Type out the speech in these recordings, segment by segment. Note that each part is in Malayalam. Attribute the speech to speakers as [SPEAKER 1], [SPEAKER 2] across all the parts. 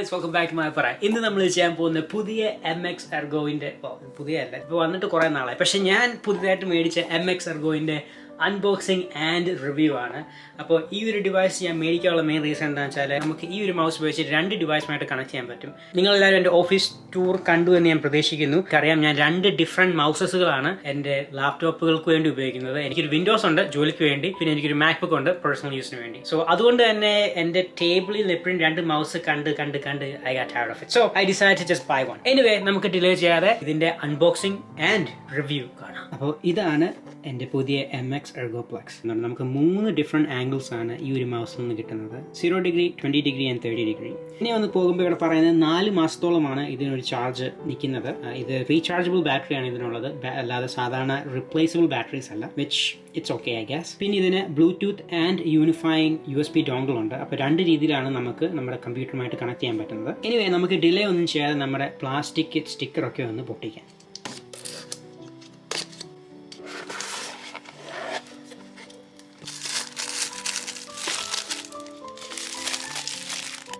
[SPEAKER 1] guys, welcome back to my പറ. ഇന്ന് നമ്മൾ ചെയ്യാൻ പോകുന്ന പുതിയ MX Ergoന്റെ പുതിയല്ല ഇപ്പോൾ വന്നിട്ട് കുറേ നാളായി. പക്ഷെ ഞാൻ പുതിയതായിട്ട് മേടിച്ച MX Ergoന്റെ അൺബോക്സിങ് ആൻഡ് റിവ്യൂ ആണ്. അപ്പോൾ ഈ ഒരു ഡിവൈസ് ഞാൻ മേടിക്കാനുള്ള മെയിൻ റീസൺ എന്താണെന്ന് വെച്ചാൽ നമുക്ക് ഈ ഒരു മൗസ് ഉപയോഗിച്ച് രണ്ട് ഡിവൈസുമായിട്ട് കണക്ട് ചെയ്യാൻ പറ്റും. നിങ്ങളെല്ലാവരും എൻ്റെ ഓഫീസ് ടൂർ കണ്ടു എന്ന് ഞാൻ പ്രതീക്ഷിക്കുന്നു. അറിയാം, ഞാൻ രണ്ട് ഡിഫറെൻറ്റ് മൗസസുകളാണ് എൻ്റെ ലാപ്ടോപ്പുകൾക്ക് വേണ്ടി ഉപയോഗിക്കുന്നത്. എനിക്കൊരു വിൻഡോസ് ഉണ്ട് ജോലിക്ക് വേണ്ടി, പിന്നെ എനിക്കൊരു മാക്ബുക്ക് ഉണ്ട് പേഴ്സണൽ യൂസിന് വേണ്ടി. സോ അതുകൊണ്ട് തന്നെ എൻ്റെ ടേബിളിൽ എപ്പോഴും രണ്ട് മൗസ് കണ്ട് I got tired of it. So I decide to just buy one. Anyway, നമുക്ക് ഡിലേ ചെയ്യാതെ ഇതിൻ്റെ അൺബോക്സിംഗ് ആൻഡ് റിവ്യൂ കാണാം. അപ്പോൾ ഇതാണ് എൻ്റെ പുതിയ MX Ergo Plus. നമുക്ക് 3 ഡിഫറെൻറ്റ് ആംഗിൾസ് ആണ് ഈ ഒരു മൗസിൽ നിന്ന് കിട്ടുന്നത്. 0 ഡിഗ്രി, 20 ഡിഗ്രി ആൻഡ് 30 ഡിഗ്രി. ഇനി ഒന്ന് പോകുമ്പോൾ ഇവിടെ പറയുന്നത് 4 മാസത്തോളമാണ് ഇതിനൊരു ചാർജ് നിൽക്കുന്നത്. ഇത് റീചാർജബിൾ ബാറ്ററിയാണ് ഇതിനുള്ളത്, അല്ലാതെ സാധാരണ റിപ്ലേസബിൾ ബാറ്ററീസ് അല്ല, which it's okay I guess. പിന്നെ ഇതിന് Bluetooth and unifying USB dongle ഉണ്ട്. അപ്പോൾ 2 രീതിയിലാണ് നമുക്ക് നമ്മുടെ കമ്പ്യൂട്ടറുമായിട്ട് കണക്ട് ചെയ്യാൻ പറ്റുന്നത്. എനിവേ, നമുക്ക് ഡിലേ ഒന്നും ചെയ്യാതെ നമ്മുടെ പ്ലാസ്റ്റിക് സ്റ്റിക്കറൊക്കെ ഒന്ന് പൊട്ടിക്കാം.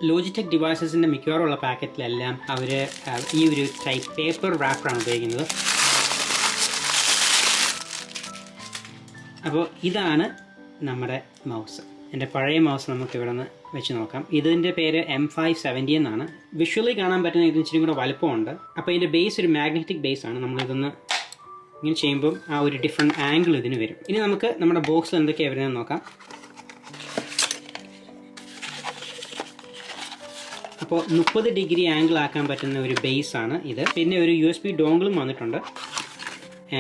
[SPEAKER 1] Logitech ഡിവൈസസിൻ്റെ മിക്കവാറുള്ള പാക്കറ്റിലെല്ലാം അവർ ഈ ഒരു ടൈപ്പ് പേപ്പർ റാപ്പറാണ് ഉപയോഗിക്കുന്നത്. അപ്പോൾ ഇതാണ് നമ്മുടെ മൗസ്. എൻ്റെ പഴയ മൗസ് നമുക്ക് ഇവിടെ നിന്ന് വെച്ച് നോക്കാം. ഇതിൻ്റെ പേര് M570 എന്നാണ്. വിഷ്വലി കാണാൻ പറ്റുന്ന ഇതിന് ഇച്ചിരി കൂടെ വലുപ്പമുണ്ട്. അപ്പോൾ ഇതിൻ്റെ ബേസ് ഒരു മാഗ്നറ്റിക് ബേസ് ആണ്. നമ്മളിതൊന്ന് ഇങ്ങനെ ചെയ്യുമ്പം ആ ഒരു ഡിഫറെൻറ്റ് ആംഗിൾ ഇതിന് വരും. ഇനി നമുക്ക് നമ്മുടെ ബോക്സിൽ എന്തൊക്കെയാണ് വരുന്നതെന്ന് നോക്കാം. അപ്പോൾ 30 ഡിഗ്രി ആംഗിൾ ആക്കാൻ പറ്റുന്ന ഒരു ബേസ് ആണ് ഇത്. പിന്നെ ഒരു USB ഡോങ്കിളും വന്നിട്ടുണ്ട്,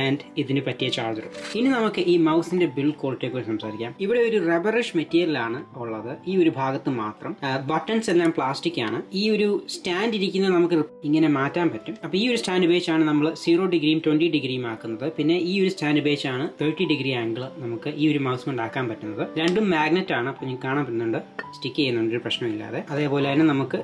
[SPEAKER 1] ആൻഡ് ഇതിന് പറ്റിയ ചാർജറും. ഇനി നമുക്ക് ഈ മൗസിന്റെ ബിൽഡ് ക്വാളിറ്റിയെക്കുറിച്ച് സംസാരിക്കാം. ഇവിടെ ഒരു റബ്ബറിഷ് മെറ്റീരിയലാണ് ഉള്ളത് ഈ ഒരു ഭാഗത്ത് മാത്രം. ബട്ടൺസ് എല്ലാം പ്ലാസ്റ്റിക് ആണ്. ഈ ഒരു സ്റ്റാൻഡ് ഇരിക്കുന്നത് നമുക്ക് ഇങ്ങനെ മാറ്റാൻ പറ്റും. അപ്പോൾ ഈ ഒരു സ്റ്റാൻഡ് ഉപയോഗിച്ചാണ് നമ്മൾ 0 ഡിഗ്രിയും 20 ഡിഗ്രിയും ആക്കുന്നത്. പിന്നെ ഈ ഒരു സ്റ്റാൻഡ് ഉപയോഗിച്ചാണ് 30 ഡിഗ്രി ആംഗിൾ നമുക്ക് ഈ ഒരു മൗസ് കൊണ്ട് ആക്കാൻ പറ്റുന്നത്. രണ്ടും മാഗ്നറ്റ് ആണ്. അപ്പോൾ നിങ്ങൾക്ക് കാണാൻ പറ്റുന്നുണ്ട്, സ്റ്റിക്ക് ചെയ്യുന്നുണ്ട്, ഒരു പ്രശ്നമില്ലാതെ. അതേപോലെ തന്നെ നമുക്ക്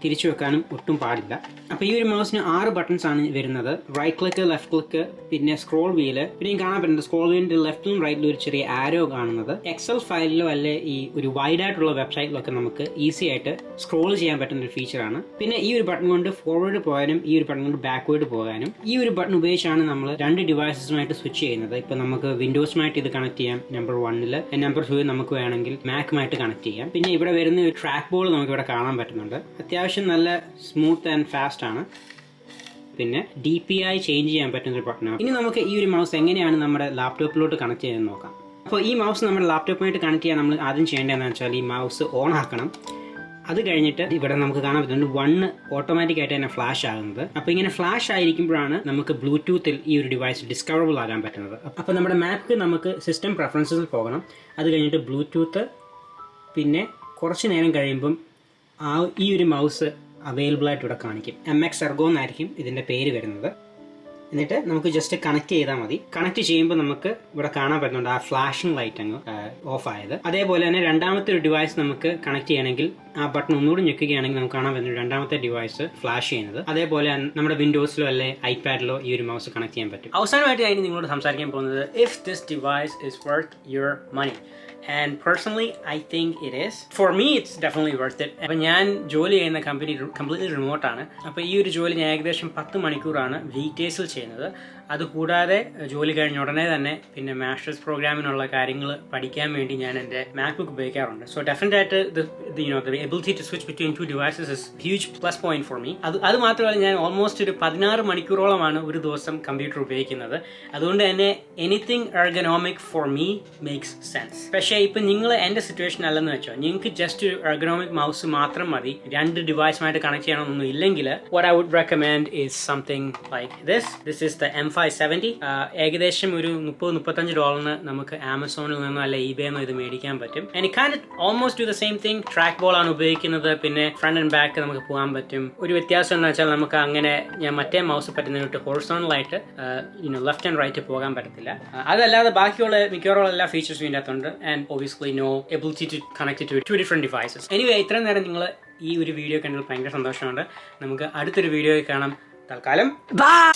[SPEAKER 1] തിരിച്ചു വെക്കാനും ഒട്ടും പാടില്ല. അപ്പോൾ ഈ ഒരു മൗസിന് 6 ബട്ടൺസ് ആണ് വരുന്നത്. റൈറ്റ് ക്ലിക്ക്, ലെഫ്റ്റ് ക്ലിക്ക്, പിന്നെ സ്ക്രോൾ വീല്. പിന്നെ കാണാൻ പറ്റുന്നത് സ്ക്രോൾ വീലിന്റെ ലെഫ്റ്റിലും റൈറ്റിലും ഒരു ചെറിയ ആരോ കാണുന്നത്. എക്സൽ ഫയലിലോ അല്ലെ ഈ ഒരു വൈഡ് ആയിട്ടുള്ള വെബ്സൈറ്റിലൊക്കെ നമുക്ക് ഈസി ആയിട്ട് സ്ക്രോൾ ചെയ്യാൻ പറ്റുന്ന ഒരു ഫീച്ചറാണ്. പിന്നെ ഈ ഒരു ബട്ടൺ കൊണ്ട് ഫോർവേഡ് പോകാനും ഈ ഒരു ബട്ടൺ കൊണ്ട് ബാക്ക്വേർഡ് പോകാനും ഈ ഒരു ബട്ടൺ ഉപയോഗിച്ചാണ് നമ്മൾ 2 ഡിവൈസസുമായിട്ട് സ്വിച്ച് ചെയ്യുന്നത്. ഇപ്പൊ നമുക്ക് വിൻഡോസുമായിട്ട് ഇത് കണക്ട് ചെയ്യാം നമ്പർ 1-ൽ, നമ്പർ 2 നമുക്ക് വേണമെങ്കിൽ മാക്കുമായിട്ട് കണക്ട് ചെയ്യാം. പിന്നെ ഇവിടെ വരുന്ന ഒരു ട്രാക്ക് ബോൾ നമുക്ക് ഇവിടെ കാണാൻ പറ്റുന്നുണ്ട്. അത്യാവശ്യം നല്ല സ്മൂത്ത് ആൻഡ് ഫാസ്റ്റ് ആണ്. പിന്നെ DPI ചേഞ്ച് ചെയ്യാൻ പറ്റുന്ന ഒരു ബട്ടണാണ്. ഇനി നമുക്ക് ഈ ഒരു മൗസ് എങ്ങനെയാണ് നമ്മുടെ ലാപ്ടോപ്പിലോട്ട് കണക്ട് ചെയ്യാൻ നോക്കാം. അപ്പോൾ ഈ മൗസ് നമ്മുടെ ലാപ്ടോപ്പുമായിട്ട് കണക്ട് ചെയ്യാൻ നമ്മൾ ആദ്യം ചെയ്യേണ്ടതെന്ന് വെച്ചാൽ ഈ മൗസ് ഓൺ ആക്കണം. അത് കഴിഞ്ഞിട്ട് ഇവിടെ നമുക്ക് കാണാൻ പറ്റുന്നുണ്ട് 1 ഓട്ടോമാറ്റിക് ആയിട്ട് തന്നെ ഫ്ലാഷ് ആകുന്നത്. അപ്പോൾ ഇങ്ങനെ ഫ്ലാഷ് ആയിരിക്കുമ്പോഴാണ് നമുക്ക് ബ്ലൂടൂത്തിൽ ഈ ഒരു ഡിവൈസ് ഡിസ്കവറബിൾ ആകാൻ പറ്റുന്നത്. അപ്പോൾ നമ്മുടെ മാപ്പ് നമുക്ക് സിസ്റ്റം പ്രെഫറൻസസിൽ പോകണം. അത് കഴിഞ്ഞിട്ട് ബ്ലൂടൂത്ത്, പിന്നെ കുറച്ച് നേരം കഴിയുമ്പം ഈ ഒരു മൗസ് അവൈലബിൾ ആയിട്ട് ഇവിടെ കാണിക്കും. MX Ergo എന്നായിരിക്കും ഇതിൻ്റെ പേര് വരുന്നത്. എന്നിട്ട് നമുക്ക് ജസ്റ്റ് കണക്ട് ചെയ്താൽ മതി. കണക്ട് ചെയ്യുമ്പോൾ നമുക്ക് ഇവിടെ കാണാൻ പറ്റുന്നുണ്ട് ആ ഫ്ലാഷിംഗ് ലൈറ്റ് അങ്ങ് ഓഫ് ആയത്. അതേപോലെ തന്നെ രണ്ടാമത്തെ ഒരു ഡിവൈസ് നമുക്ക് കണക്ട് ചെയ്യണമെങ്കിൽ ആ ബട്ടൺ ഒന്നുകൂടി ഞെക്കുകയാണെങ്കിൽ നമുക്ക് കാണാൻ പറ്റുന്ന രണ്ടാമത്തെ ഡിവൈസ് ഫ്ലാഷ് ചെയ്യുന്നത്. അതേപോലെ നമ്മുടെ വിൻഡോസിലോ അല്ലെ ഐപാഡിലോ ഈ ഒരു മൗസ് കണക്ട് ചെയ്യാൻ പറ്റും. അവസാനമായിട്ട് ഞാൻ നിങ്ങളോട് സംസാരിക്കാൻ പോകുന്നത് if this device is worth your money. And personally, I think it is. For me, it's definitely worth it. അപ്പോൾ ഞാൻ ജോലി ചെയ്യുന്ന കമ്പനി കംപ്ലീറ്റ്ലി റിമോട്ടാണ്. അപ്പോൾ ഈ ഒരു ജോലി ഞാൻ ഏകദേശം 10 മണിക്കൂറാണ് വീക്ക് ഡേയ്സിൽ ചെയ്യുന്നത്. അതുകൂടാതെ ജോലി കഴിഞ്ഞ ഉടനെ തന്നെ പിന്നെ മാസ്റ്റേഴ്സ് പ്രോഗ്രാമിനുള്ള കാര്യങ്ങൾ പഠിക്കാൻ വേണ്ടി ഞാൻ എൻ്റെ മാക്ബുക്ക് ഉപയോഗിക്കാറുണ്ട്. സോ ഡെഫിനറ്റ് ആയിട്ട് the ability to switch between 2 devices is huge plus point for me. അത് മാത്രമല്ല, ഞാൻ ഓൾമോസ്റ്റ് ഒരു 16 മണിക്കൂറോളമാണ് ഒരു ദിവസം കമ്പ്യൂട്ടർ ഉപയോഗിക്കുന്നത്. അതുകൊണ്ട് തന്നെ anything ergonomic for me makes sense. പക്ഷേ ഇപ്പം നിങ്ങൾ എൻ്റെ സിറ്റുവേഷൻ അല്ലെന്ന് വെച്ചോ, നിങ്ങൾക്ക് ജസ്റ്റ് ഒരു എർഗണോമിക് മൗസ് മാത്രം മതി, 2 ഡിവൈസുമായിട്ട് കണക്ട് ചെയ്യണമെന്നൊന്നും ഇല്ലെങ്കിൽ, what I would recommend is something like this. This is the M570. ഏകദേശം ഒരു $30-35 നമുക്ക് ആമസോണിൽ നിന്നോ അല്ല eBay-ന്നോ ഇത് മേടിക്കാൻ പറ്റും. And it kind of almost do the same thing. Track ball ആണ് ഉപയോഗിക്കുന്നത്. പിന്നെ ഫ്രണ്ട് ആൻഡ് ബാക്ക് നമുക്ക് പോകാൻ പറ്റും. ഒരു വ്യത്യാസം എന്ന് വെച്ചാൽ നമുക്ക് അങ്ങനെ ഞാൻ മറ്റേ മൗസ് പറ്റുന്നതിട്ട് ഹൊറിസോണലായിട്ട് ലെഫ്റ്റ് ആൻഡ് റൈറ്റ് പോകാൻ പറ്റത്തില്ല. അതല്ലാതെ ബാക്കിയുള്ള മിക്കവാറും എല്ലാ ഫീച്ചേഴ്സും ഇതിൻ്റെ അകത്തുണ്ട്. And obviously no ability to connect it to 2 different devices. Anyway, ഇത്രയും നേരം നിങ്ങൾ ഈ ഒരു വീഡിയോ കണ്ടതിൽ ഭയങ്കര സന്തോഷമുണ്ട്. നമുക്ക് അടുത്തൊരു വീഡിയോയിൽ കാണാം. തൽക്കാലം ബൈ.